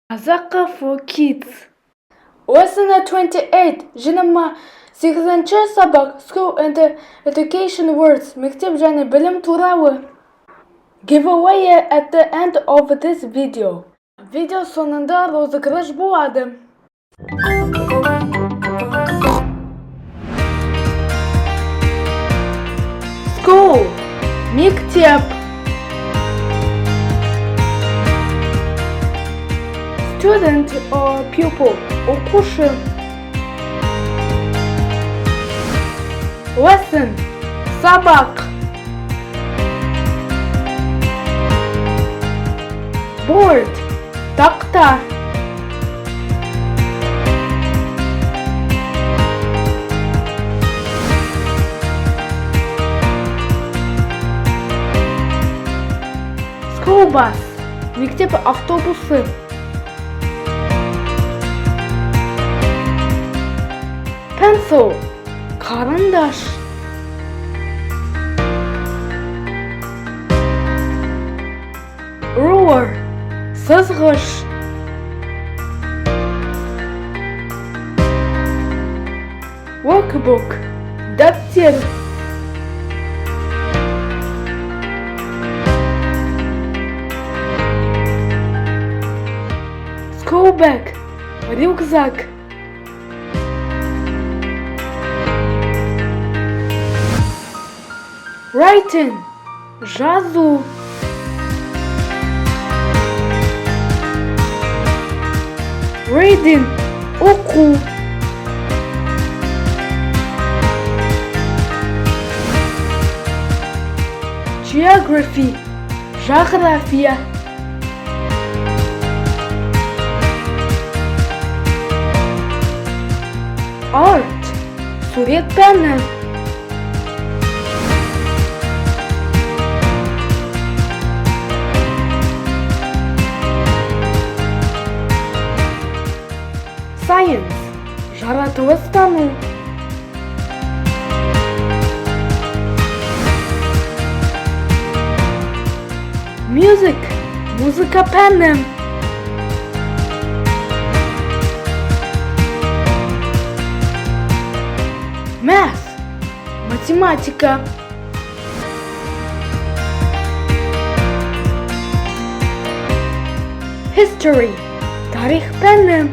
Qazakh for Kids. Lesson 28. 28 сабақ. School and Education Words. Мектеп және білім туралы. Giveaway at the end of this video. Видео соңында розыгрыш болады. School. Мектеп. Student or pupil. Оқушы. Lesson. Сабақ. Board. Тақта. School bus. Мектеп автобусы. Pencil. Қарындаш. Ruler. Сызғыш. Workbook. Дәптер. School bag. Рюкзак. Writing. Жазу. Reading. Оқу. Geography. Жағрафия. Art. Сурет пәні. Science. Жаратылыстану. Music. Музыка пәні. Math. Математика. History. Тарих пәні.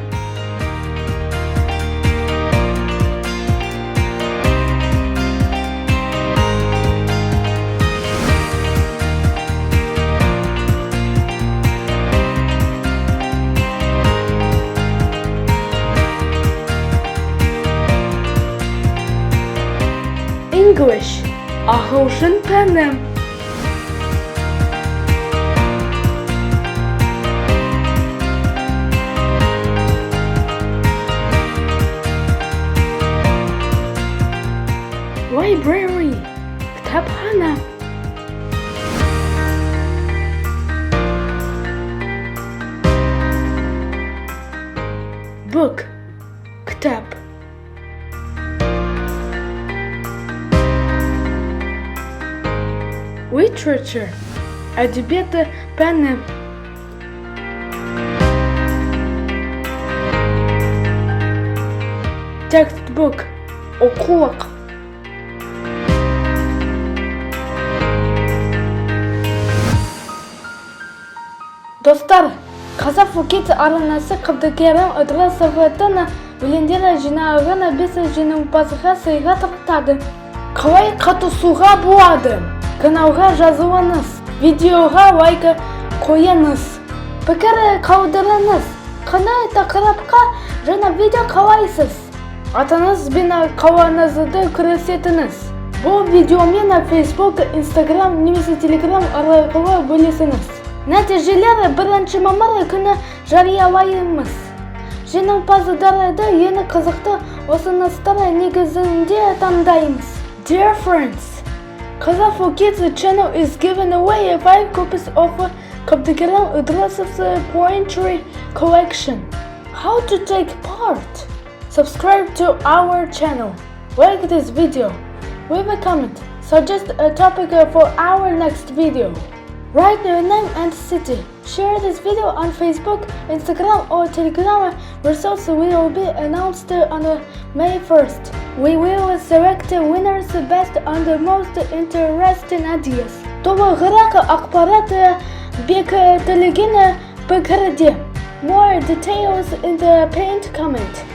English. ағылшын пәні. Library. Кітапхана. Book. Кітап. Literature. Әдебиет пәні. Textbook. Оқулық. Достар, Qazakh for Kids арнасы қабдыкерін ұдыра сағытын білімдер жинағын 5 жеңімпазға сыйға тартады. Қалай қатысуға болады? Каналға жазылыңыз, видеоға лайк қойыңыз, пікір қалдырыңыз, қандай тақырыпқа жаңа видео қалайсыз? Атыңыз бен қалаңызды көрсетіңіз. Бұл видеомен Facebook, Instagram немесе Telegram арқылы бөлісіңіз. Нәтижелері 1 мамыр күні жариялаймыз. Жеңімпаздарды ең қызықты ұсыныстар негізінде таңдаймыз. Dear friends, Qazakh for Kids channel is giving away 5 copies of Kıbrıs'ın Idrasov's poetry collection. How to take part? Subscribe to our channel. Like this video. Leave a comment. Suggest a topic for our next video. Write your name and city. Share this video on Facebook, Instagram or Telegram. Results will be announced on May 1st. We will select winners based on the most interesting ideas. Толығырақ ақпарат бекітілген пікірде. More details in the pinned comment.